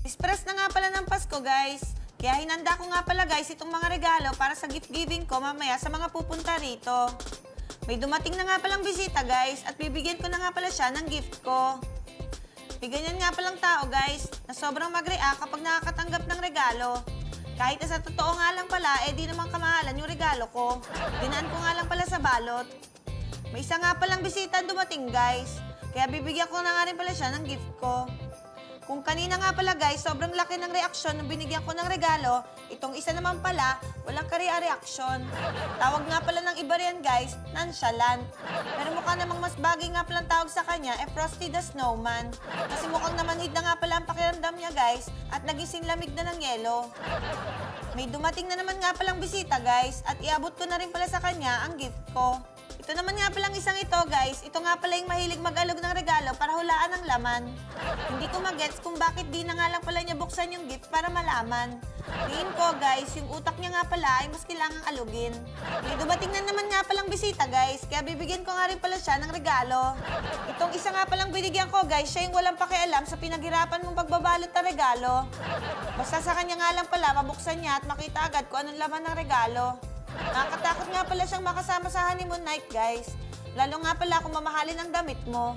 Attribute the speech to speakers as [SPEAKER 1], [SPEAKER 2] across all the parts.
[SPEAKER 1] Express na nga pala ng Pasko, guys. Kaya hinanda ko nga pala, guys, itong mga regalo para sa gift giving ko mamaya sa mga pupunta rito. May dumating na nga palang bisita, guys, at bibigyan ko na nga pala siya ng gift ko. May ganyan nga palang tao, guys, na sobrang mag-react kapag nakakatanggap ng regalo. Kahit na sa totoo nga lang pala, di naman kamahalan yung regalo ko. Dinaan ko nga lang pala sa balot. May isa nga palang bisita dumating, guys. Kaya bibigyan ko na nga rin pala siya ng gift ko. Kung kanina nga pala, guys, sobrang laki ng reaksyon nung binigyan ko ng regalo, itong isa naman pala, walang reaksyon. Tawag nga pala ng iba rin, guys, nonchalant. Pero mukha namang mas bagay nga palang tawag sa kanya, Frosty the Snowman. Kasi mukhang namanhid na nga pala ang pakiramdam niya, guys, at nagising lamig na ng yelo. May dumating na naman nga palang bisita, guys, at iabot ko na rin pala sa kanya ang gift ko. Ito naman nga palang isang ito, guys. Ito nga pala yung mahilig mag-alog ng regalo para hulaan ang laman. Hindi ko magets kung bakit di na nga lang pala niya buksan yung gift para malaman. Tingin ko, guys, yung utak niya nga pala ay mas kailangang alugin. May dumating na naman nga palang bisita, guys. Kaya bibigyan ko nga rin pala siya ng regalo. Itong isa nga palang binigyan ko, guys, siya yung walang pakialam sa pinaghirapan mong pagbabalot na regalo. Basta sa kanya nga lang pala, mabuksan niya at makita agad kung anong laman ng regalo. Nakakatakot nga pala siyang makasama sa honeymoon night, guys. Lalo nga pala kung mamahalin ang damit mo.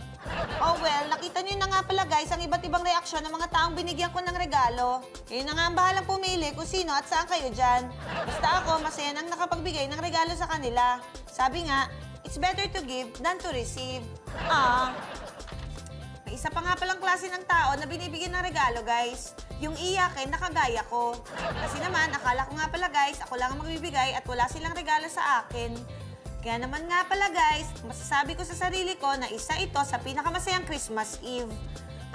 [SPEAKER 1] Oh well, nakita niyo na nga pala, guys, ang iba't ibang reaksyon ng mga taong binigyan ko ng regalo. Kayo na nga ang bahalang pumili kung sino at saan kayo dyan. Basta ako, masaya nang nakapagbigay ng regalo sa kanila. Sabi nga, it's better to give than to receive. May isa pa nga palang klase ng tao na binibigyan ng regalo, guys. Yung iyakin na kagaya ko. Kasi naman, akala ko nga pala, guys, ako lang ang magbibigay at wala silang regalo sa akin. Kaya naman nga pala, guys, masasabi ko sa sarili ko na isa ito sa pinakamasayang Christmas Eve.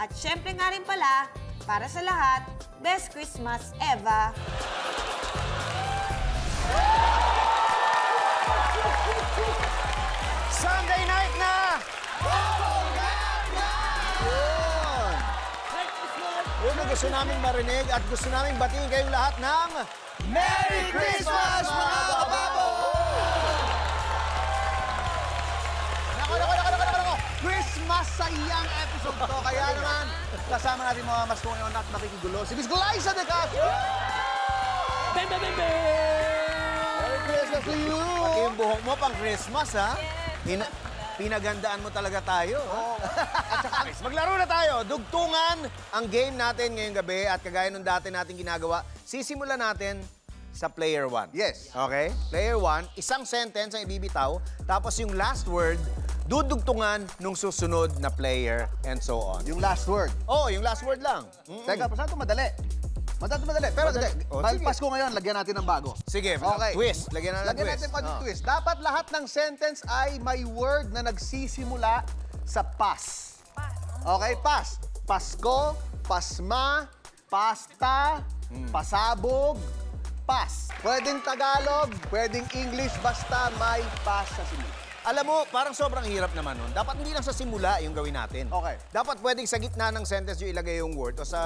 [SPEAKER 1] At syempre nga rin pala, para sa lahat, best Christmas ever!
[SPEAKER 2] Sunday night na! Yun ang gusto namin marinig at gusto namin batiin kayong lahat ng Merry Christmas, mga kababo! Nako! Christmas sa iyang episode to. Kaya naman, kasama natin mga mas ngayon at makikigulo. Si Miss Glyza de Castro!
[SPEAKER 3] Bang!
[SPEAKER 2] Merry Christmas to you! Pati yung buhok mo pang Christmas, ha? Pinagandaan mo talaga tayo. Oh. At saka, maglaro na tayo. Dugtungan ang game natin ngayong gabi at kagaya nung dati natin ginagawa, sisimulan natin sa player 1.
[SPEAKER 4] Yes.
[SPEAKER 2] Okay? Player 1, isang sentence ang ibibitaw, tapos yung last word, dudugtungan nung susunod na player and so on.
[SPEAKER 4] Yung last word.
[SPEAKER 2] Oh, yung last word lang.
[SPEAKER 4] Teka, pasado madali. Madali. Pero dahil Pasko ngayon, lagyan natin ng bago.
[SPEAKER 2] Sige,
[SPEAKER 4] Okay.
[SPEAKER 2] twist. Lagyan
[SPEAKER 4] Lagyan natin pa ng twist. Dapat lahat ng sentence ay may word na nagsisimula sa pas. Okay, pas. Pasko, pasma, pasta, pasabog, pas. Pwedeng Tagalog, pwedeng English, basta may pas sa simula.
[SPEAKER 2] Alam mo, parang sobrang hirap naman nun. Dapat hindi lang sa simula yung gawin natin.
[SPEAKER 4] Okay.
[SPEAKER 2] Dapat pwedeng sa gitna ng sentence yung ilagay yung word o sa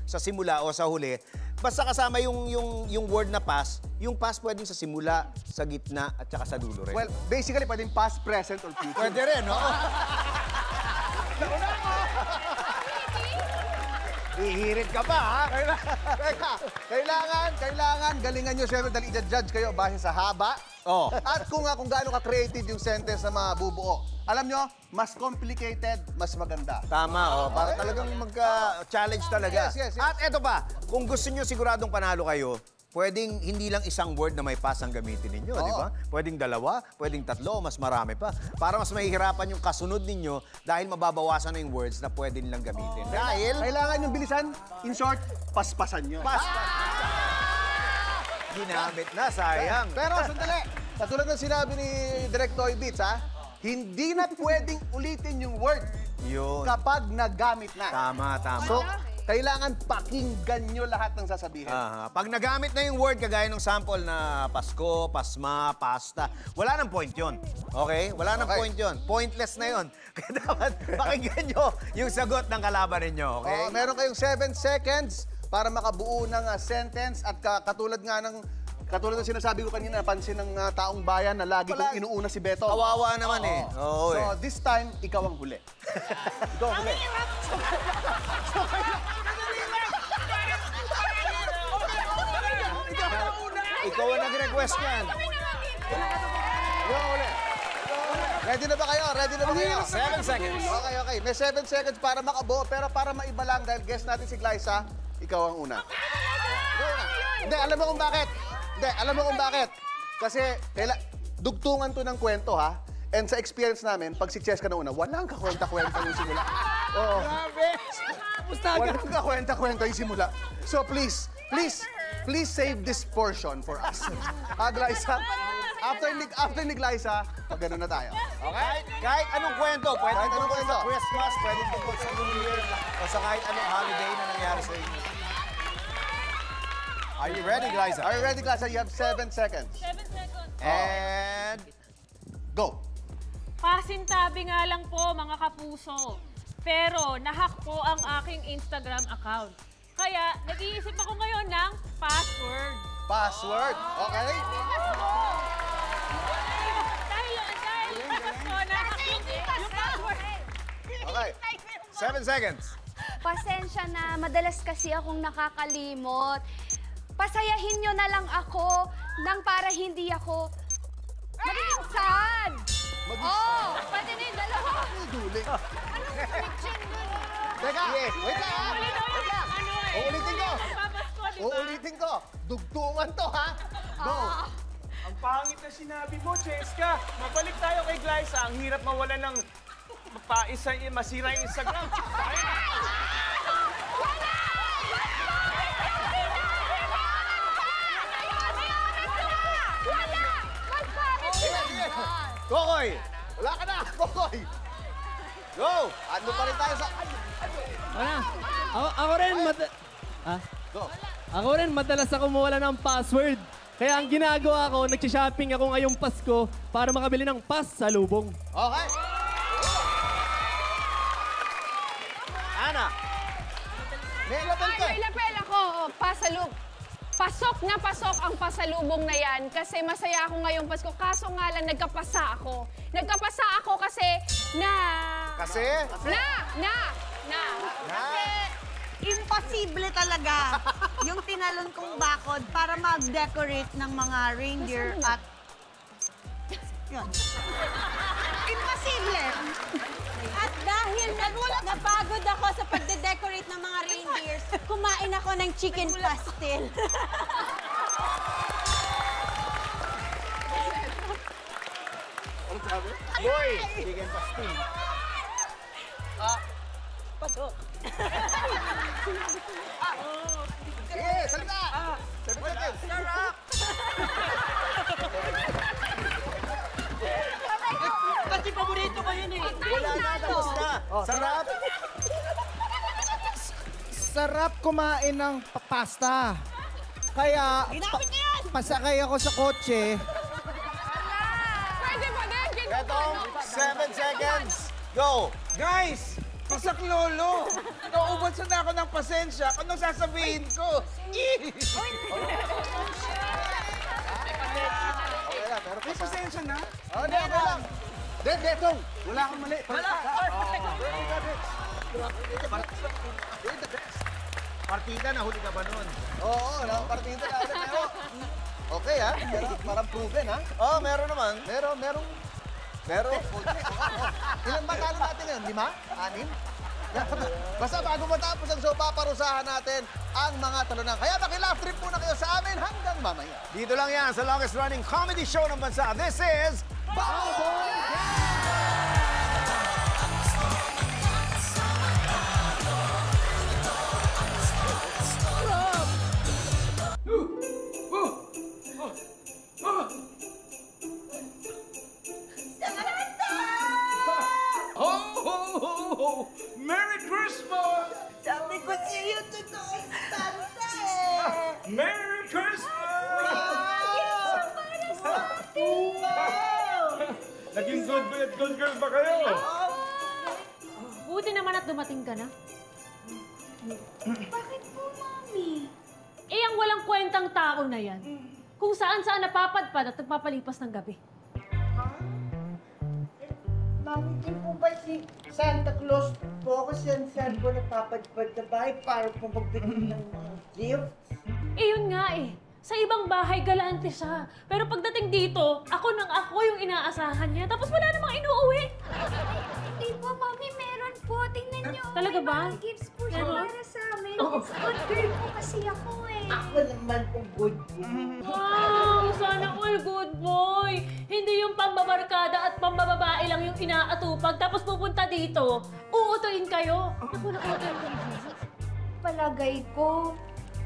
[SPEAKER 2] sa simula o sa huli. Basta kasama yung word na past, yung past pwedeng sa simula, sa gitna at saka sa dulo rin.
[SPEAKER 4] Well, basically pwedeng past, present, or future.
[SPEAKER 2] Pwede rin, no? Hihirit ka pa, ha?
[SPEAKER 4] Kailangan galingan nyo siyempre dahil i-judge kayo base sa haba.
[SPEAKER 2] Oh.
[SPEAKER 4] At kung gaano ka-creative yung sentence na mabubuo. Alam nyo, mas complicated, mas maganda.
[SPEAKER 2] Tama, para talagang magka-challenge talaga.
[SPEAKER 4] Yes.
[SPEAKER 2] At eto pa, kung gusto nyo siguradong panalo kayo, pwedeng hindi lang isang word na may pass ang gamitin ninyo, di ba? Pwedeng dalawa, pwedeng tatlo, mas marami pa. Para mas mahihirapan yung kasunod ninyo dahil mababawasan na yung words na pwede nilang gamitin. Dahil...
[SPEAKER 4] Kailangan yung bilisan, in short, paspasan nyo.
[SPEAKER 2] Ginamit na, sayang.
[SPEAKER 4] Pero sandali, katulad ng sinabi ni Direk Toy Beats, hindi na pwedeng ulitin yung word
[SPEAKER 2] Yun.
[SPEAKER 4] kapag nagamit na.
[SPEAKER 2] Tama.
[SPEAKER 4] So, kailangan pakinggan nyo lahat ng sasabihin.
[SPEAKER 2] Pag nagamit na yung word, kagaya ng sample na Pasko, pasma, pasta, wala nang point yun. Okay? Wala nang point yun. Pointless na yun. Kaya dapat pakinggan nyo yung sagot ng kalaban ninyo. Okay?
[SPEAKER 4] Meron kayong 7 seconds para makabuo ng sentence at katulad ng sinasabi ko kanina, napansin ng taong bayan na lagi kong inuuna si Beto.
[SPEAKER 2] Kawawa naman eh. Oo,
[SPEAKER 4] So, this time, ikaw ang huli. Ikaw ang huli.
[SPEAKER 2] question.
[SPEAKER 4] Yung ulit. Ready na ba kayo? Ready na ba kayo?
[SPEAKER 2] 7 seconds.
[SPEAKER 4] Okay, okay. May 7 seconds para makabuo, pero para maiba lang, dahil guest natin si Glyza, ikaw ang una. Go na. Hindi, alam mo kung bakit. Hindi, alam mo kung bakit. Kasi, dugtungan to ng kwento, ha? And sa experience namin, pag si Cheska na una, walang kakwenta-kwenta yung simula. Oo. Walang kakwenta-kwenta yung simula. So please, please save this portion for us. Glyza, after ni Glyza, pag gano'n na tayo.
[SPEAKER 2] Okay? Kahit anong kwento. Pwede
[SPEAKER 4] Kahit anong
[SPEAKER 2] tungkol sa
[SPEAKER 4] kwento.
[SPEAKER 2] Christmas, pwede tungkol sa New Year, o sa kahit anong holiday na nangyari sa inyo. Are you ready, Glyza?
[SPEAKER 4] Are you ready, Glyza? You have 7 seconds.
[SPEAKER 3] 7 seconds.
[SPEAKER 2] And
[SPEAKER 4] Go.
[SPEAKER 3] Pasintabi nga lang po, mga kapuso. Pero nahack po ang aking Instagram account. Kaya nag-iisip ako ngayon ng password.
[SPEAKER 4] Password. Okay?
[SPEAKER 3] Dahil Pasko, nahack yung password.
[SPEAKER 4] Okay.
[SPEAKER 2] 7 seconds.
[SPEAKER 5] Pasensya na, madalas kasi akong nakakalimot. Pasayahin nyo na lang ako nang para hindi ako magiging sad. Oh, pati na yung dalawa.
[SPEAKER 4] Duling.
[SPEAKER 5] Anong connection nun?
[SPEAKER 4] Teka, wait lang, ha? Wait lang. Uulitin ko.
[SPEAKER 3] Papasko, di ba?
[SPEAKER 4] Uulitin ko. Dugtungan to, ha? Go.
[SPEAKER 6] Ang pangit na sinabi mo, Cheska. Mabalik tayo kay Glyza. Ang hirap mawala ng masira yung Instagram.
[SPEAKER 2] Kokoy!
[SPEAKER 4] Wala ka na, Kokoy. Go. Ano pa rin tayo sa...
[SPEAKER 7] Ako rin,
[SPEAKER 4] Go.
[SPEAKER 7] ako rin, madalas ako mawala ng password. Kaya ang ginagawa ko, nagsishopping ako ngayong Pasko para makabili ng pasalubong.
[SPEAKER 4] Okay.
[SPEAKER 2] Ana!
[SPEAKER 4] May label ka.
[SPEAKER 8] May lapel ako. Pasok na pasok ang pasalubong na yan kasi masaya ako ngayong Pasko. Kaso nga lang, nagkapasa ako. Nagkapasa ako kasi
[SPEAKER 2] Kasi?
[SPEAKER 1] Kasi imposible talaga yung tinalon kong bakod para mag-decorate ng mga reindeer at... Yun. Imposible!
[SPEAKER 9] At dahil napagod ako sa pagde-decorate ng mga reindeers, kumain ako ng chicken pastel.
[SPEAKER 4] Ano sabi?
[SPEAKER 2] Boy! Chicken pastil.
[SPEAKER 1] Pasok.
[SPEAKER 4] Sige, salita. 7 seconds.
[SPEAKER 1] Sarap!
[SPEAKER 3] Kasi paborito ko yun eh.
[SPEAKER 2] Wala na, tapos na. Sarap!
[SPEAKER 10] Sarap kumain ng pasta. Kaya, pasakay ako sa kotse.
[SPEAKER 8] Pwede ba din?
[SPEAKER 2] Etong 7 seconds. Go!
[SPEAKER 6] Guys! Pasak lolo! Nauubasan na ako ng pasensya. Anong sasabihin ko?
[SPEAKER 4] Okay na, pero
[SPEAKER 6] May pasensya na?
[SPEAKER 4] Oh, hindi, okay lang. Detong.
[SPEAKER 6] Wala akong mali.
[SPEAKER 2] Partida na, huli ka ba nun?
[SPEAKER 4] Oo, partida na ulit. Pero, okay, ha? Pero parang proven, ha?
[SPEAKER 2] Oh, meron naman.
[SPEAKER 4] Meron.
[SPEAKER 2] Meron.
[SPEAKER 4] Ilan ba talo natin ngayon? 5? 6? Basta bago matapos ang show, paparusahan natin ang mga talunan. Kaya makilaugh trip muna kayo sa amin hanggang mamaya.
[SPEAKER 2] Dito lang yan sa longest running comedy show ng bansa. This is...
[SPEAKER 6] Merry Christmas!
[SPEAKER 1] Sabi ko sa'yo, totoo Santa eh!
[SPEAKER 6] Merry Christmas! Naging good girl ba kayo?
[SPEAKER 3] Buti naman at dumating ka na.
[SPEAKER 9] Bakit po, Mami?
[SPEAKER 3] Eh, ang walang kwentang tao na yan. Kung saan-saan napapadpad at nagpapalipas ng gabi.
[SPEAKER 11] Mami, di po ba si Santa Claus po kasi saan po napapadpad sa bahay para po magbigay ng mga gifts?
[SPEAKER 3] Eh, yun nga eh. Sa ibang bahay, galante siya. Pero pagdating dito, ako yung inaasahan niya. Tapos wala namang inuuwi.
[SPEAKER 5] Hindi po, Mami, meron po. Tingnan niyo.
[SPEAKER 3] Talaga ba?
[SPEAKER 5] May mga gifts po siya
[SPEAKER 3] Meron?
[SPEAKER 5] para sa amin. Good girl po kasi ako eh.
[SPEAKER 11] Ako naman po good.
[SPEAKER 3] Wow! Sana all good boy! Hindi yung pambabarkada at pambababae lang yung inaatupag. Tapos pupunta dito, uutuin kayo. Naku,
[SPEAKER 5] Palagay ko,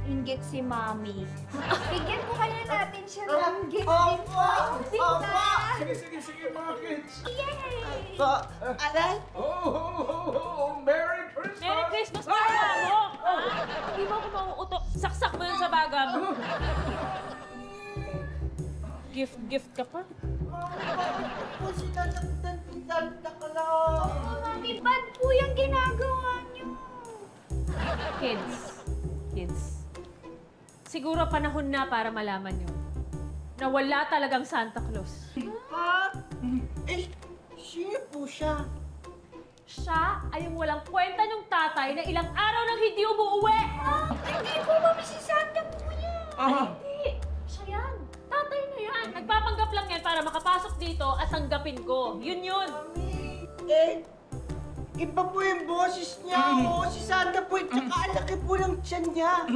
[SPEAKER 5] inggit si Mami. Bigyan po kaya natin siya ng gift.
[SPEAKER 11] Opo!
[SPEAKER 5] Opo!
[SPEAKER 6] Sige, mga kids.
[SPEAKER 5] Yay!
[SPEAKER 11] Aray?
[SPEAKER 6] Merry Christmas!
[SPEAKER 3] Merry Christmas pa mo! Hindi mo ako mauuto. Saksak mo yun sa baga mo. Gift ka pa?
[SPEAKER 11] Po sinasaktan si Santa Claus.
[SPEAKER 5] Oh, Mami, bad po yung ginagawa niyo.
[SPEAKER 3] Kids. Siguro panahon na para malaman nyo na wala talagang Santa Claus.
[SPEAKER 11] Ha? Eh, sino po siya?
[SPEAKER 3] Siya ay yung walang kwenta niyong tatay na ilang araw nang hindi umuuwi.
[SPEAKER 5] Hindi po, Mami, si Santa po yan.
[SPEAKER 3] Hindi. Siya yan. Tatay na yan. Nagpapanggap lang yan para makapasok dito at tanggapin ko. Yun.
[SPEAKER 11] Eh, iba po yung boses niya. Oo, si Santa po. Tsaka ang laki po ng tiyan niya.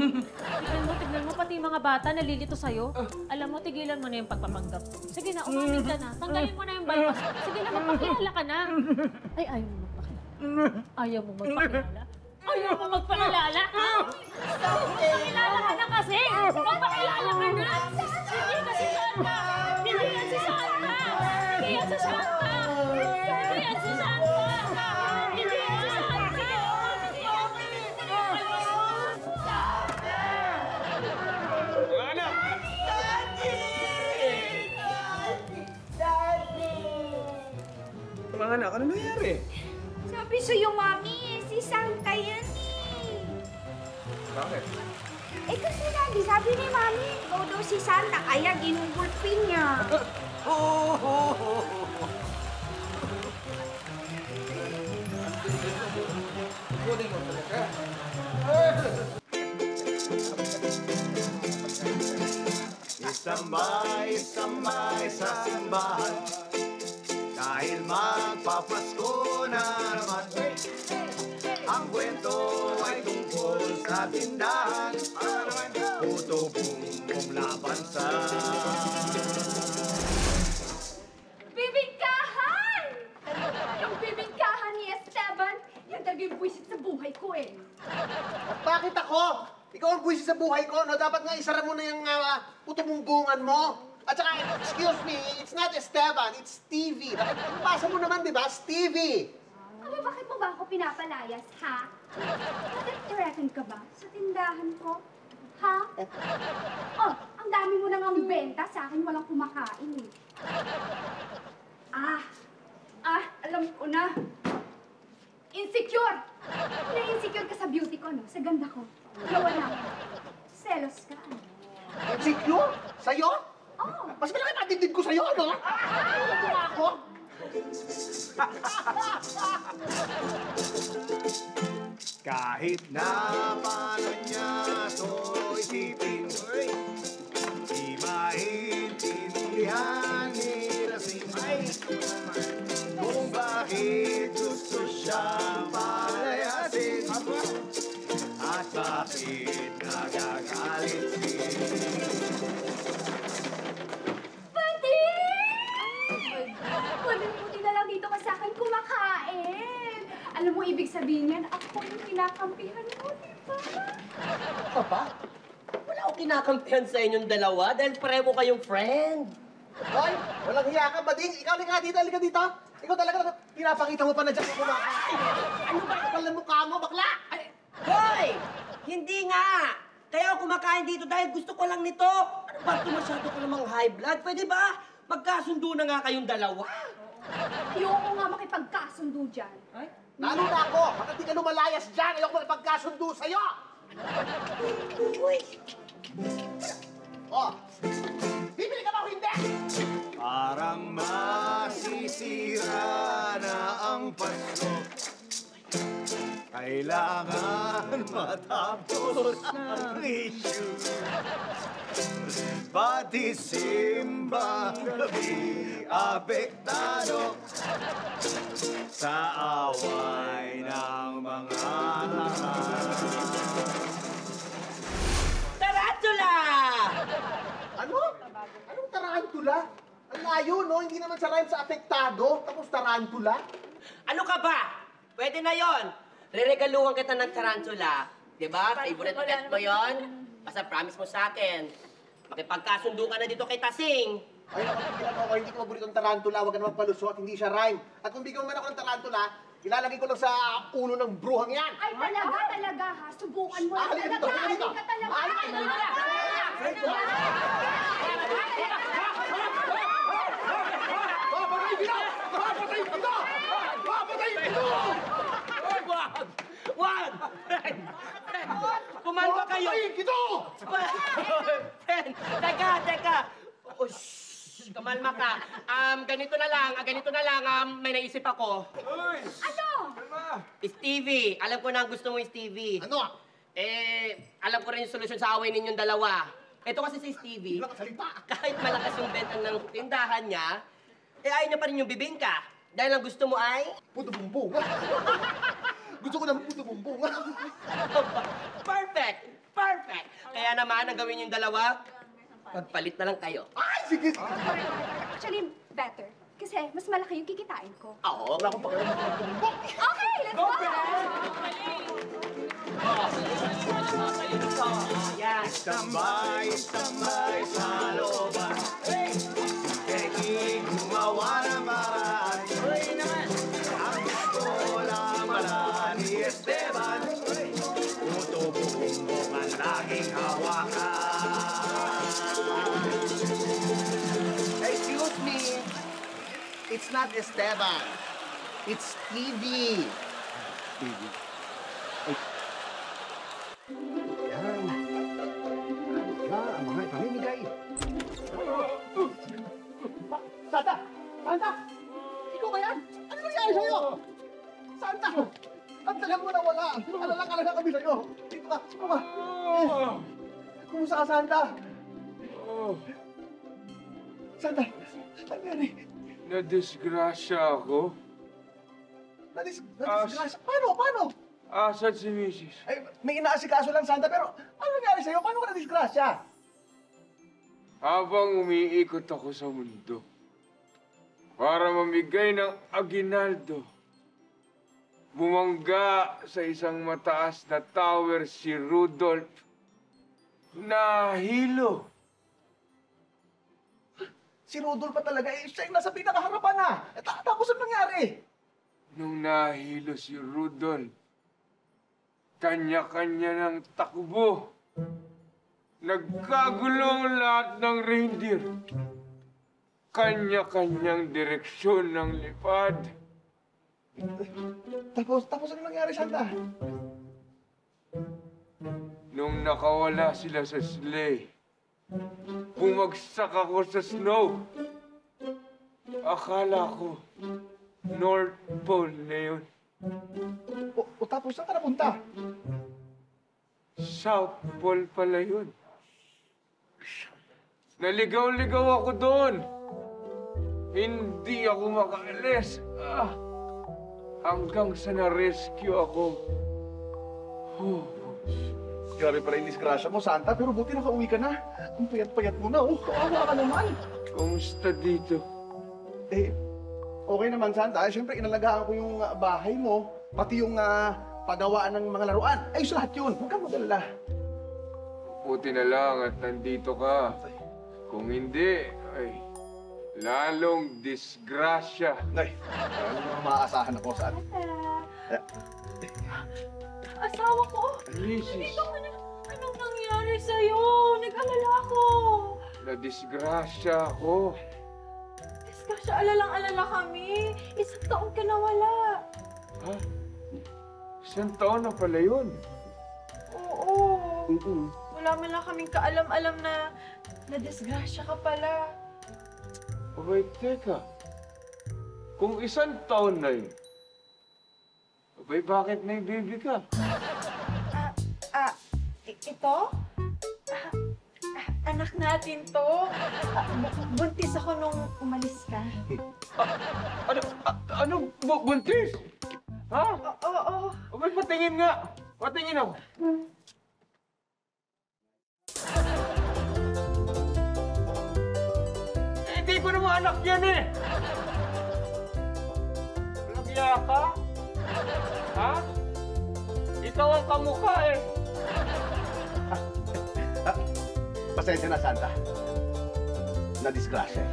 [SPEAKER 3] Tignan mo, pati yung mga bata nalilito sa'yo. Alam mo, tigilan mo na yung pagpapanggap. Sige na, umamin ka na. Tanggalin mo na yung bypass. Sige na, magpakilala ka na. Ay, ayaw mo magpakilala. Ayaw mo magpakilala? Ayaw mo magpakilala? Magpakilala ka na kasi! Magpakilala ka na! Hindi ka si Santa! Hindi yan si Santa! Hindi yan si Santa! Hindi yan si Santa! Hindi yan si Santa!
[SPEAKER 6] Mga anak! Mga anak, ano nangyari?
[SPEAKER 5] Sabi sa'yo, Mami, si Santa yan eh.
[SPEAKER 6] Bakit?
[SPEAKER 5] Eh kasi lagi, sabi ni Mami, ikaw daw si Santa, kaya ginugulpin niya.
[SPEAKER 2] Isambay sa simbahan dahil magpapasko na naman. Ang kwento ay tungkol sa tindahan, puto bumbong labansa.
[SPEAKER 5] Bibingkahan! Yung bibingkahan ni Esteban, yan talaga yung buwisit sa buhay ko eh.
[SPEAKER 4] At bakit ako? Ikaw ang buwisit sa buhay ko, no? Dapat nga isara mo na yung putumunggungan mo. At saka, excuse me, it's not Esteban, it's Stevie. Bakit basa mo naman, di ba? Stevie!
[SPEAKER 5] Aba, bakit mo ba ako pinapalayas, ha? Nag-threaten ka ba sa tindahan ko? Ha? Oh, ang dami mo nang ang benta, sa akin walang kumakain eh. Alam ko na. Insecure! Na-insecure ka sa beauty ko, no? Sa ganda ko. Gawa na. Selos ka.
[SPEAKER 4] Insecure? Sa'yo?
[SPEAKER 5] Oh.
[SPEAKER 4] Mas malaki matindid ko sa'yo, ano? Wala mo ako?
[SPEAKER 2] Kahit na paano niya ito isipin, di maintindihan ni Lasing kung bakit gusto siyang palayasin at bakit nagagalit
[SPEAKER 5] Pwede! Pwede na lang dito ka sa akin kumakain. Alam mo, ibig sabihin yan, ako yung kinakampihan mo, di ba?
[SPEAKER 12] Ako ba? Wala akong kinakampihan sa inyong dalawa dahil pareho kayong friend.
[SPEAKER 4] Hoy, walang hiya ka, Bading. Ikaw halika dito, halika dito. Ikaw talaga, pinapakita mo pa na dyan kung kumakain. Ano ba? Kapal na mukha mo, bakla!
[SPEAKER 12] Hoy! Hindi nga! Kaya ako kumakain dito dahil gusto ko lang nito. Ano ba ito, masyado ko namang high blood? Pwede ba? Magkasundo na nga kayong dalawa.
[SPEAKER 5] Ayoko nga makipagkasundo dyan.
[SPEAKER 12] Ay?
[SPEAKER 4] Lalo na ako! Bakit di ka lumalayas dyan? Ayoko makipagkasundo sa'yo!
[SPEAKER 12] Uy!
[SPEAKER 4] Oh! Bibili ka ba o hindi?
[SPEAKER 2] Parang masisira na ang Pasko. Kailangan matapos ang issue. Pati Simba gabi apektado sa away ng mga
[SPEAKER 12] Tarantula!
[SPEAKER 4] Ano? Anong tarantula? Ang layo, no? Hindi naman sa rhyme sa apektado, tapos tarantula.
[SPEAKER 12] Ano ka ba? Pwede na yon. Reregaluhan kita ng tarantula. Diba? Favorite pet mo yon? Basta promise mo sa akin. Makipagkasundo ka na dito kay Tasing.
[SPEAKER 4] Ay, nakikilan mo ako, hindi ko paborito ng tarantula, huwag ka naman paluso at hindi siya rhyme. At kung bigyan mo man ako ng tarantula, ilalagay ko lang sa ulo ng bruhang yan.
[SPEAKER 5] Ay, talaga ha. Subukan mo lang
[SPEAKER 4] Halika
[SPEAKER 5] talaga.
[SPEAKER 4] dito, halika.
[SPEAKER 5] Halika talaga.
[SPEAKER 12] Wag! Kumalma kayo!
[SPEAKER 4] Ito!
[SPEAKER 12] Teka! Oh, shh! Kumalma ka. Ganito na lang, may naisip ako.
[SPEAKER 5] Ano?
[SPEAKER 12] Stevie, alam ko na ang gusto mo yung Stevie.
[SPEAKER 4] Ano?
[SPEAKER 12] Alam ko rin yung solusyon sa away ninyong dalawa. Ito kasi si Stevie, kahit malakas yung benta ng tindahan niya, ayaw niya pa rin yung bibingka. Dahil ang gusto mo ay...
[SPEAKER 4] Puto bumbong. Gusto ko naman puto bumbong.
[SPEAKER 12] Perfect! Kaya naman, ang gawin yung dalawa, magpalit na lang kayo.
[SPEAKER 4] Ay, sige!
[SPEAKER 5] Actually, better. Kasi mas malaki yung kikitain ko.
[SPEAKER 12] Oo.
[SPEAKER 4] Wala akong pakialam ng puto bumbong.
[SPEAKER 5] Okay, let's go!
[SPEAKER 12] Yan.
[SPEAKER 2] Tambay sa looban. Kaya gumawa ng paraan. Ang gusto lang pala ni Esteban. Puto bumbong ang laging hawakan.
[SPEAKER 4] Excuse me. It's not Esteban. It's Stevie. Stevie. Yan. Ang mga ipamimigay. Santa! Ikaw ba yan? Ano nangyari sa'yo? Santa! Ang tagal mo na wala. Alala kami sa'yo. Dito ka. Kumusta ka, Santa? Santa! Ano nangyari?
[SPEAKER 6] Nadisgrasya ako.
[SPEAKER 4] Nadisgrasya? Paano?
[SPEAKER 6] Asan si Mrs.?
[SPEAKER 4] Ay, may inaasikaso lang, Santa, pero ano nangyari sa'yo? Paano ka nadisgrasya?
[SPEAKER 6] Habang umiikot ako sa mundo para mamigay ng aginaldo, bumangga sa isang mataas na tower si Rudolph. Nahilo.
[SPEAKER 4] Si Rudolph pa talaga, siya yung nasa pinakaharapan na. Tapos ano nangyari?
[SPEAKER 6] Nung nahilo si Rudolph, kanya-kanya ng takbo. Nagkagulong lahat ng reindeer. Kanya-kanyang direksyon ng lipad.
[SPEAKER 4] Tapos ano nangyari, Santa?
[SPEAKER 6] Nung nakawala sila sa sleigh, bumagsak ako sa snow. Akala ko, North Pole na yun.
[SPEAKER 4] Tapos saan ka napunta?
[SPEAKER 6] South Pole pala yun. Naligaw-ligaw ako doon. Hindi ako makaalis. Hanggang sa na-rescue ako.
[SPEAKER 4] Grabe pala yung disgrasya mo, Santa, pero buti nakauwi ka na. Ang payat-payat mo na, kawawa ka naman.
[SPEAKER 6] Kumusta dito?
[SPEAKER 4] Okay naman, Santa. Siyempre, inalagaan ko yung bahay mo, pati yung pagawaan ng mga laruan. Ayos lahat yun. Huwag kang mag-alala.
[SPEAKER 6] Buti na lang at nandito ka. Kung hindi, ay lalong disgrasya.
[SPEAKER 4] Ay, ano maaasahan ako, Santa?
[SPEAKER 3] Asawa ko!
[SPEAKER 6] Mrs.
[SPEAKER 3] Dito ka na. Anong nangyari sa'yo? Nag-alala ako.
[SPEAKER 6] Nadisgrasya ako.
[SPEAKER 3] Disgrasya, alalang-alala kami. Isang taon ka nawala.
[SPEAKER 6] Ha? Isang taon na pala yun.
[SPEAKER 3] Oo. Wala man lang kaming kaalam-alam na nadisgrasya ka pala.
[SPEAKER 6] Wait, teka. Kung isang taon na yun, abay, bakit may baby ka?
[SPEAKER 9] ito? Anak natin to. Buntis ako nung umalis ka.
[SPEAKER 6] Buntis? Ha?
[SPEAKER 9] Oo.
[SPEAKER 6] Ba't patingin nga? Patingin ako. Hindi ko naman anak yan eh. Walang iya ka? Ha? Ikaw ang kamukha eh.
[SPEAKER 2] Pasensya na, Santa. Na-disgrasya.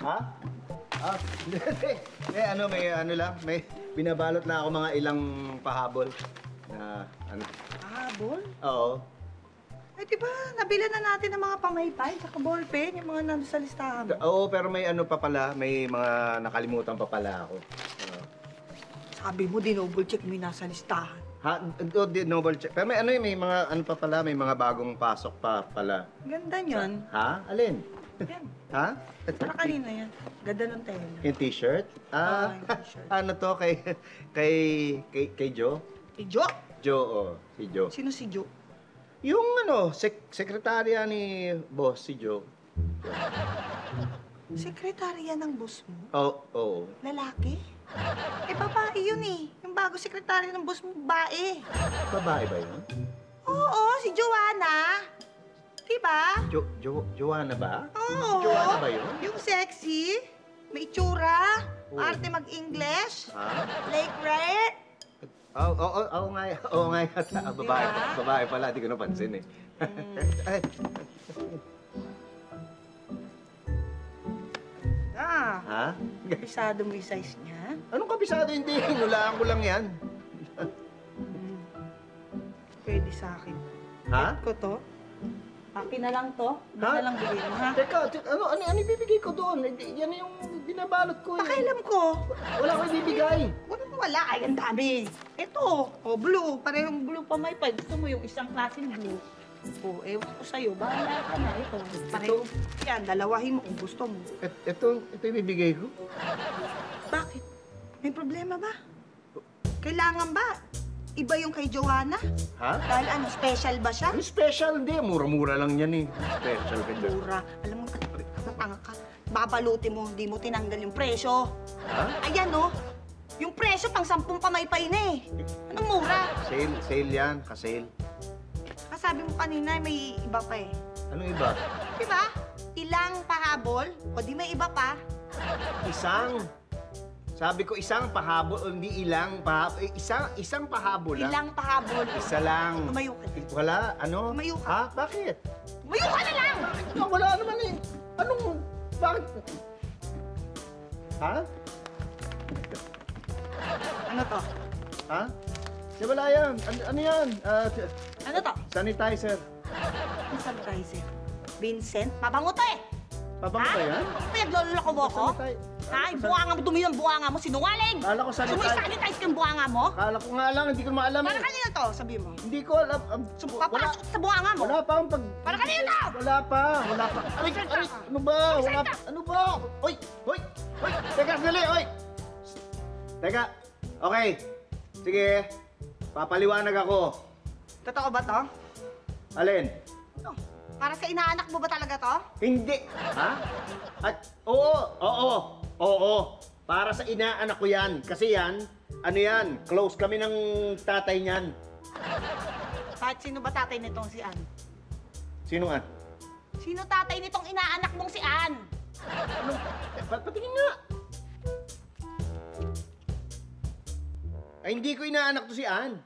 [SPEAKER 2] Ha? May binabalot na ako mga ilang pahabol na
[SPEAKER 11] Pahabol?
[SPEAKER 2] Oo.
[SPEAKER 11] Eh, di ba, nabila na natin ang mga pamaypay, tsaka ballpen, yung mga nandun sa listahan mo.
[SPEAKER 2] Oo, pero may pa pala, may mga nakalimutan pa pala ako.
[SPEAKER 11] Sabi mo, dinoble check mo yung nasa listahan.
[SPEAKER 2] Ha? Noble check. Pero may may mga pa pala, may mga bagong pasok pa pala.
[SPEAKER 11] Ganda niyan.
[SPEAKER 2] Ha? Alin?
[SPEAKER 11] Yan.
[SPEAKER 2] Ha?
[SPEAKER 11] Para kanina yan. Ganda ng tela.
[SPEAKER 2] Yung t-shirt?
[SPEAKER 11] yung t-shirt.
[SPEAKER 2] Ano to? Kay Joe?
[SPEAKER 11] Si Jo?
[SPEAKER 2] Joe, si Joe.
[SPEAKER 11] Sino si Jo?
[SPEAKER 2] Yung sekretarya ni boss, si Joe.
[SPEAKER 11] Sekretarya ng boss mo?
[SPEAKER 2] Oo.
[SPEAKER 11] Lalaki? Eh, babae yun eh. Yung bago sekretarya ng boss mo, babae.
[SPEAKER 2] Babae ba yun?
[SPEAKER 11] Oo, si Joanna. Diba?
[SPEAKER 2] Joanna ba?
[SPEAKER 11] Oo.
[SPEAKER 2] Joanna ba yun?
[SPEAKER 11] Yung sexy, may itsura, arte mag-English, Lake Riot.
[SPEAKER 2] Oo nga yata. Babae pala, di ko napansin eh. Ha?
[SPEAKER 11] Kabisado mo yung size niya?
[SPEAKER 2] Anong kabisado? Hindi, hinulaan ko lang yan.
[SPEAKER 11] Pwede sa akin.
[SPEAKER 2] Ha?
[SPEAKER 11] Bet ko to. Akin na lang to. Ba na lang bigay mo, ha?
[SPEAKER 2] Teka, ano ibibigay ko doon? Yan yung binabalot ko.
[SPEAKER 11] Pakialam ko.
[SPEAKER 2] Wala ko ibibigay.
[SPEAKER 11] Wala, ay, ang dami. Ito, blue. Parehong blue pa may pa. Gusto mo yung isang klaseng blue. Ewan ko sa'yo. Bahala ka na. Ito, pareho. Yan, dalawahin mo kung gusto mo.
[SPEAKER 2] Ito ibibigay ko?
[SPEAKER 11] Bakit? May problema ba? Kailangan ba? Iba yung kay Joanna?
[SPEAKER 2] Ha?
[SPEAKER 11] Dahil special ba siya?
[SPEAKER 2] Special, hindi. Mura-mura lang yan eh. Special ka dyan.
[SPEAKER 11] Mura. Alam mo, matanga ka. Babalutin mo, hindi mo tinanggal yung presyo.
[SPEAKER 2] Ha?
[SPEAKER 11] Ayan, yung presyo pang 10 pamaypay na eh. Anong mura?
[SPEAKER 2] Sale yan. Ka-sale.
[SPEAKER 11] Sabi mo kanina, may iba pa eh.
[SPEAKER 2] Anong iba?
[SPEAKER 11] Diba? Ilang pahabol? O di may iba pa?
[SPEAKER 2] Isang. Sabi ko isang pahabol, hindi ilang pahabol. Isang pahabol lang.
[SPEAKER 11] Ilang pahabol?
[SPEAKER 2] Isa lang.
[SPEAKER 11] Tumayo ka.
[SPEAKER 2] Wala? Ano?
[SPEAKER 11] Tumayo ka.
[SPEAKER 2] Ha? Bakit?
[SPEAKER 11] Tumayo ka na lang!
[SPEAKER 2] Wala naman eh. Anong... Bakit? Ha?
[SPEAKER 11] Ano to?
[SPEAKER 2] Ha? Wala yan. Ano yan?
[SPEAKER 11] Ano to?
[SPEAKER 2] Sanitizer.
[SPEAKER 11] Ano sanitizer? Vincent? Pabango to eh!
[SPEAKER 2] Pabango ba yan?
[SPEAKER 11] Pinagloloko mo ko? Ha? Yung bunganga mo, dumi yung bunganga mo, sinungaling!
[SPEAKER 2] Kala ko
[SPEAKER 11] Sumisanitize yung bunganga mo?
[SPEAKER 2] Kala ko nga lang, hindi ko maalam
[SPEAKER 11] Para kanina to, sabi mo?
[SPEAKER 2] Hindi ko alam.
[SPEAKER 11] Papasok sa bunganga mo?
[SPEAKER 2] Wala pa akong pag...
[SPEAKER 11] Para kanina to!
[SPEAKER 2] Wala pa. Aray, ano ba? Wala pa. Ano ba? Hoy! Teka, sandali, hoy! Teka, okay. Sige, papaliwanag ako.
[SPEAKER 11] Totoo ba to?
[SPEAKER 2] Alin?
[SPEAKER 11] Para sa inaanak mo ba talaga to?
[SPEAKER 2] Hindi. Ha? At, oo. Para sa inaanak ko yan. Kasi yan, ano yan, close kami ng tatay niyan.
[SPEAKER 11] Kahit sino ba tatay nitong si Ann?
[SPEAKER 2] Sino nga?
[SPEAKER 11] Sino tatay nitong inaanak mong si Ann?
[SPEAKER 2] Ano? Patingin nga. Ay, hindi ko inaanak to si Ann.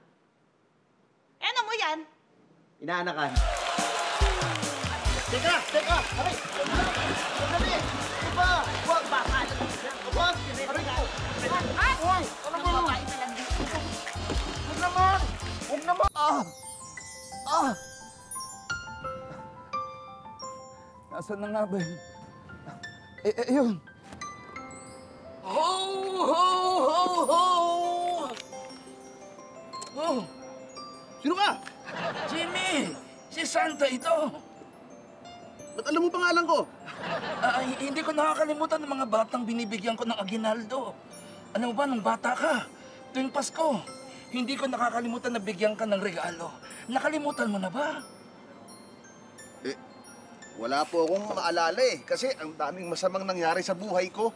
[SPEAKER 11] Eh, ano mo yan?
[SPEAKER 2] Inaanakan. Teka! Aray! Sandali! Diba? Huwag! Bakal! Huwag! Aray ko! Hoy! Ano ba? Huwag naman! Huwag naman!
[SPEAKER 10] Nasaan na nga ba yun? Yun.
[SPEAKER 13] Ho, ho, ho!
[SPEAKER 10] Oh,
[SPEAKER 4] Sino ka?
[SPEAKER 10] Jimmy! Si Santa ito.
[SPEAKER 4] Ba't alam mo pangalan ko?
[SPEAKER 10] Hindi ko nakakalimutan ng mga batang binibigyan ko ng aginaldo. Alam mo ba, nung bata ka, tuwing Pasko, hindi ko nakakalimutan na bigyan ka ng regalo. Nakalimutan mo na ba?
[SPEAKER 4] Wala po akong maalala eh. Kasi ang daming masamang nangyari sa buhay ko.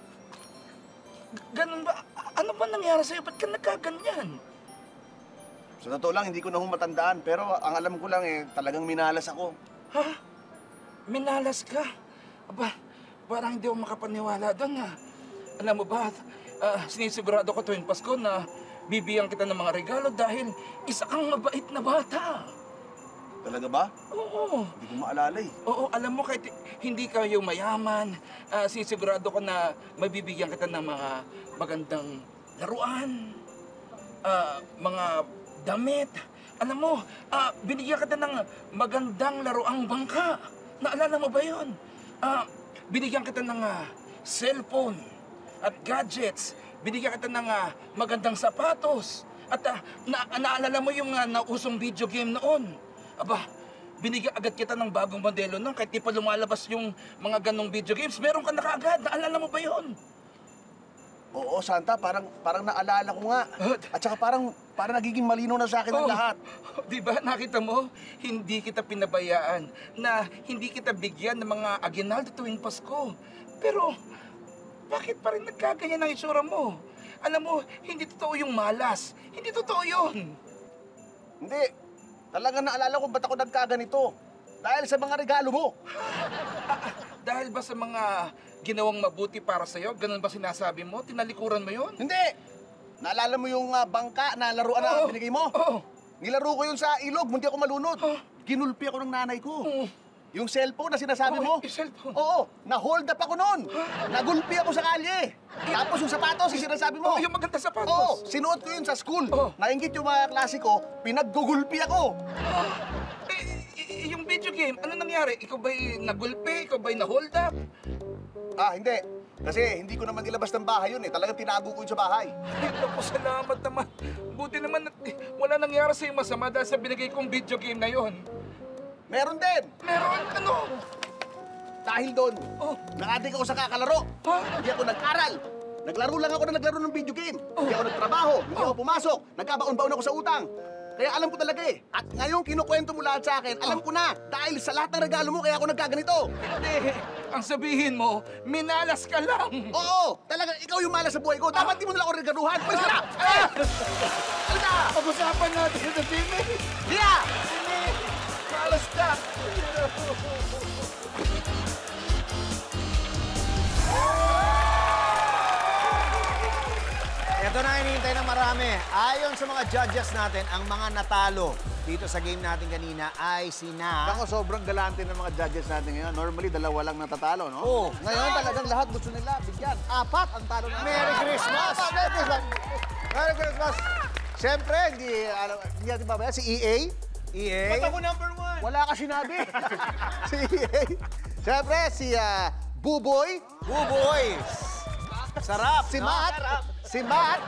[SPEAKER 10] Ganun ba? Ano ba nangyari sa'yo? Ba't ka nagkaganyan?
[SPEAKER 4] Sa totoo lang, hindi ko na matandaan. Pero ang alam ko lang talagang minalas ako.
[SPEAKER 10] Ha? Minalas ka? Aba, parang hindi ako makapaniwala doon ha. Alam mo ba, sinisigurado ko tuwing Pasko na bibigyan kita ng mga regalo dahil isa kang mabait na bata.
[SPEAKER 4] Talaga ba?
[SPEAKER 10] Oo.
[SPEAKER 4] Hindi ko maalala eh.
[SPEAKER 10] Oo, alam mo, kahit hindi kayo mayaman, sinisigurado ko na mabibigyan kita ng mga magandang laruan, mga damit. Alam mo, binigyan kita ng magandang laruang bangka. Naalala mo ba yun? Binigyan kita ng cellphone at gadgets. Binigyan kita ng magandang sapatos. At naalala mo yung nausong video game noon? Aba, binigyan agad kita ng bagong modelo nun. Kahit di pa lumalabas yung mga ganong video games, meron ka na kaagad. Naalala mo ba yun?
[SPEAKER 4] Oo, Santa, parang naalala ko nga. At saka parang nagiging malinaw na sa akin ang lahat.
[SPEAKER 10] Di ba, nakita mo? Hindi kita pinabayaan na hindi kita bigyan ng mga aginaldo tuwing Pasko. Pero, bakit pa rin nagkaganyan ang itsura mo? Alam mo, hindi totoo yung malas. Hindi totoo yun.
[SPEAKER 4] Hindi. Talaga naalala ko ba't ako nagkaganito. Dahil sa mga regalo mo.
[SPEAKER 10] Dahil ba sa mga ginawang mabuti para sa'yo? Ganun ba sinasabi mo? Tinalikuran mo yun?
[SPEAKER 4] Hindi! Naalala mo yung bangka na laruan na binigay mo?
[SPEAKER 10] Oo.
[SPEAKER 4] Nilaro ko yun sa ilog, munti ako malunod. Ginulpi ako ng nanay ko. Yung cellphone na sinasabi mo?
[SPEAKER 10] Yung cellphone?
[SPEAKER 4] Oo, na-hold up ako noon. Nagulpi ako sa kalye. Tapos yung sapatos, yung sinasabi mo.
[SPEAKER 10] Yung maganda sapatos?
[SPEAKER 4] Oo, sinuot ko yun sa school. Nainggit yung mga klase ko, pinaggugulpi ako.
[SPEAKER 10] Yung video game, ano nangyari? Ikaw ba'y nagulpi? Ikaw ba'y na-hold up?
[SPEAKER 4] Hindi. Kasi hindi ko naman ilabas ng bahay yun eh. Talagang tinago ko yun sa bahay.
[SPEAKER 10] Ay, naku, salamat naman. Buti naman at wala nangyari sa'yo masama dahil sa binigay kong video game na yon.
[SPEAKER 4] Meron din.
[SPEAKER 10] Meron? Ano?
[SPEAKER 4] Dahil doon, nakadik ako sa kakalaro. Hindi ako nag-aral. Naglaro lang ako na naglaro ng video game. Hindi ako nagtrabaho, hindi ako pumasok. Nagkabaon-baon ako sa utang. Kaya alam ko talaga eh. At ngayon kinukwento mo lahat sa akin, alam ko na. Dahil sa lahat ng regalo mo, kaya ako nagkaganito.
[SPEAKER 10] Hindi. Ang sabihin mo, minalas ka lang.
[SPEAKER 4] Oo, talaga ikaw yung malas sa buhay ko. Dapat di mo nila ako regaluhan. Pwede ka na! Ano na?
[SPEAKER 10] Pag-usapan natin ito, Jimmy.
[SPEAKER 4] Dia!
[SPEAKER 10] Jimmy, malas ka.
[SPEAKER 2] Ito na hinihintay ng marami. Ayon sa mga judges natin, ang mga natalo dito sa game natin kanina ay sina...
[SPEAKER 4] Ako, sobrang galante ng mga judges natin ngayon. Normally, dalawa lang natatalo, no?
[SPEAKER 2] Oo.
[SPEAKER 4] Ngayon, talagang lahat gusto nila bigyan. 4 ang talo na.
[SPEAKER 2] Merry Christmas!
[SPEAKER 4] Merry Christmas! Merry Christmas! Siyempre, hindi natin babaya. Si EA. EA.
[SPEAKER 6] Ba't ako number 1?
[SPEAKER 4] Wala ka sinabi. Si EA. Siyempre, si Buboy.
[SPEAKER 2] Buboy! Sarap!
[SPEAKER 4] Si Matt. Si Matt.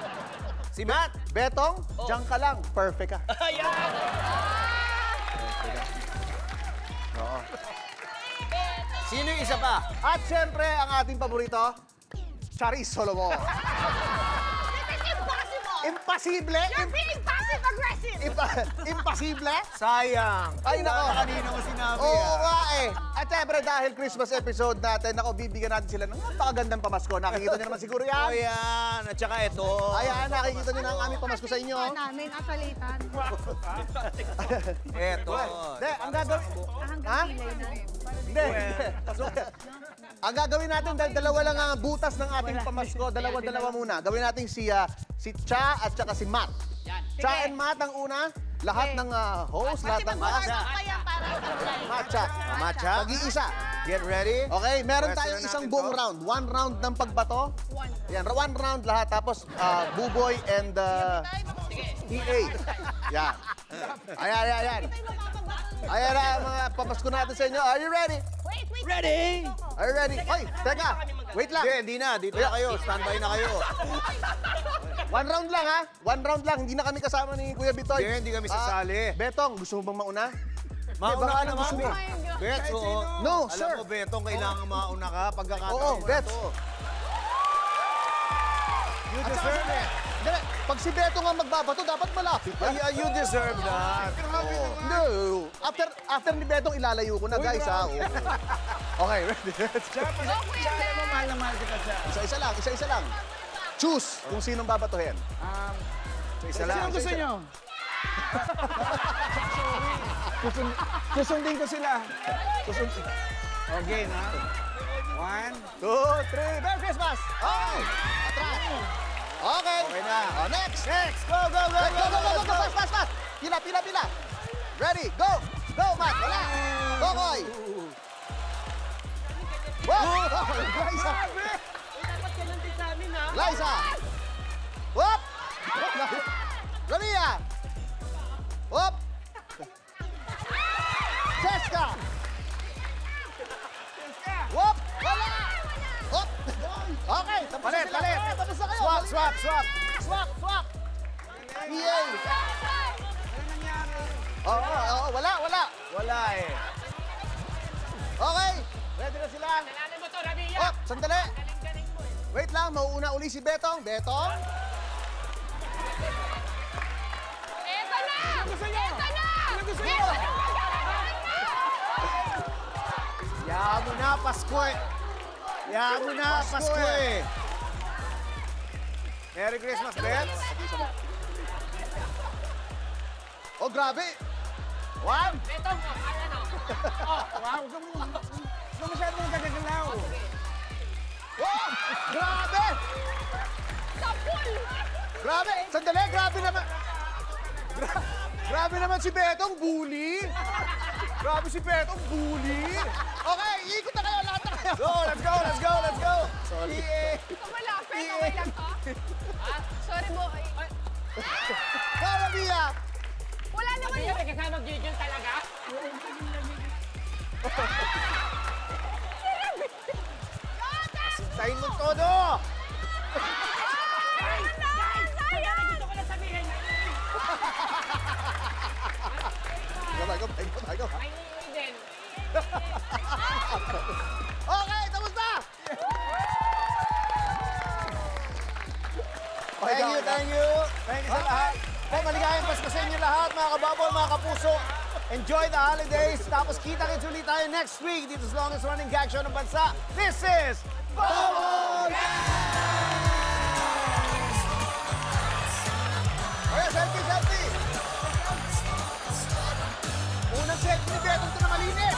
[SPEAKER 2] Si Matt.
[SPEAKER 4] Betong, diyan ka lang. Perfect ka.
[SPEAKER 6] Ayan!
[SPEAKER 4] Oo.
[SPEAKER 2] Sino yung isa pa?
[SPEAKER 4] At siyempre, ang ating paborito, Charis Solomon. Imposible?
[SPEAKER 9] You're being passive-aggressive!
[SPEAKER 4] Imposible?
[SPEAKER 2] Sayang.
[SPEAKER 4] Ay, nako.
[SPEAKER 2] Kanina mo sinabi.
[SPEAKER 4] Oo nga eh. At syempre, dahil Christmas episode natin, ako, bibigyan natin sila ng napakagandang pamasko. Nakikita niyo naman siguro yan.
[SPEAKER 2] Oh, yan. At saka ito.
[SPEAKER 4] Ayan, nakikita niyo na ang aming pamasko sa inyo.
[SPEAKER 9] namin, asalitan.
[SPEAKER 2] Ito.
[SPEAKER 4] Hindi, ang gagawin... Ha? Hindi. Ang gagawin natin, dahil dalawa lang ang butas ng ating pamasko. Dalawa-dalawa muna. Gawin natin si Cha at saka si Matt. Cha and Matt ang una. Lahat ng host, lahat ng cast. Matcha.
[SPEAKER 2] Matcha.
[SPEAKER 4] Pag-iisa.
[SPEAKER 2] Get ready.
[SPEAKER 4] Okay, meron
[SPEAKER 2] Pwesto
[SPEAKER 4] tayong
[SPEAKER 2] na
[SPEAKER 4] isang
[SPEAKER 2] natin
[SPEAKER 4] buong
[SPEAKER 2] to.
[SPEAKER 4] round. 1 round ng pagbato. Yan, 1 round lahat. Tapos, Buboy and EA. Yan. Ayan. Ayan na, mga pamasko natin sa inyo. Are you ready?
[SPEAKER 9] Wait.
[SPEAKER 2] Ready?
[SPEAKER 4] Are you ready? Hoy, teka. Wait lang.
[SPEAKER 2] Hindi na. Dito na kayo. Standby na kayo.
[SPEAKER 4] One round lang, ha? One round lang. Hindi na kami kasama ni Kuya Bitoy.
[SPEAKER 2] Hindi kami sasali.
[SPEAKER 4] Betong, gusto mo bang mauna?
[SPEAKER 2] Mauna ka naman.
[SPEAKER 4] gusto mo.
[SPEAKER 2] Bets, oo.
[SPEAKER 4] No,
[SPEAKER 2] Alam
[SPEAKER 4] sir.
[SPEAKER 2] mo, Betong, kailangan mauna ka. Pagkakataon
[SPEAKER 4] Oo,
[SPEAKER 2] mo na
[SPEAKER 4] Bets.
[SPEAKER 2] to. You deserve it.
[SPEAKER 4] Dali, pag si Beto nga magbabato, dapat malapit.
[SPEAKER 2] You deserve that.
[SPEAKER 4] No. After ni Betong, ilalayo ko na, guys, ha? Okay, ready?
[SPEAKER 6] Mahal na mahal kita siya.
[SPEAKER 4] Isa-isa lang. Choose kung sinong babatuhin.
[SPEAKER 2] Isa lang.
[SPEAKER 6] Sino gusto nyo? Susundin ko sila. Okay, na? 1,
[SPEAKER 4] 2, 3. Merry Christmas! Okay! Atras! Okay.
[SPEAKER 2] Okay na.
[SPEAKER 4] Oh, next!
[SPEAKER 2] Go!
[SPEAKER 4] Fast! Pila! Ready, go! Go, Matt! Wala! Kokoy! Whoop! Liza!
[SPEAKER 12] Dapat ganun din sa amin, ha?
[SPEAKER 4] Liza! Whoop! Ramia! Whoop! Jessica! Whoop! Wala! Whoop! Okay, tapos na sila.
[SPEAKER 2] Palit.
[SPEAKER 4] Tapos na kayo.
[SPEAKER 2] Swap.
[SPEAKER 4] Yay! Oo, wala.
[SPEAKER 2] Wala eh.
[SPEAKER 4] Okay, ready na sila.
[SPEAKER 12] Kailangan mo to, Rabia!
[SPEAKER 4] Oh, sandali. Wait lang, mauuna uli si Betong. Betong?
[SPEAKER 8] Eto na!
[SPEAKER 2] Yaman mo na, Pasko eh. Pasko eh. Merry Christmas, Bets.
[SPEAKER 4] Oh, grabe.
[SPEAKER 2] One.
[SPEAKER 12] Betong, ano?
[SPEAKER 6] wow, huwag masyadong gagagalaw.
[SPEAKER 4] Oh, grabe. Grabe. Sandali, grabe naman. Grabe naman si Betong, bully. Grabe si Betong, bully. Okay, ikot na kayo, lahat na kayo.
[SPEAKER 2] Let's go.
[SPEAKER 4] Sorry.
[SPEAKER 8] Malapit, okay lang to? Sorry mo.
[SPEAKER 4] Go, Rabia.
[SPEAKER 8] Wala naman yun.
[SPEAKER 12] Hindi ka mag-gigil talaga?
[SPEAKER 2] Tayin mo todo.
[SPEAKER 12] Gusto ko lang sabihin.
[SPEAKER 4] Go.
[SPEAKER 12] Ay, din.
[SPEAKER 4] Okay, tapos na.
[SPEAKER 2] Thank you sa lahat. Maligayang Pasko sa inyo lahat, mga kababol, mga kapuso. Enjoy the holidays. Tapos kita-kits ulit tayo next week dito sa longest running gag show ng bansa. This is Bubble
[SPEAKER 4] Okay, selfie. Unang set ni Betong ito na malinis.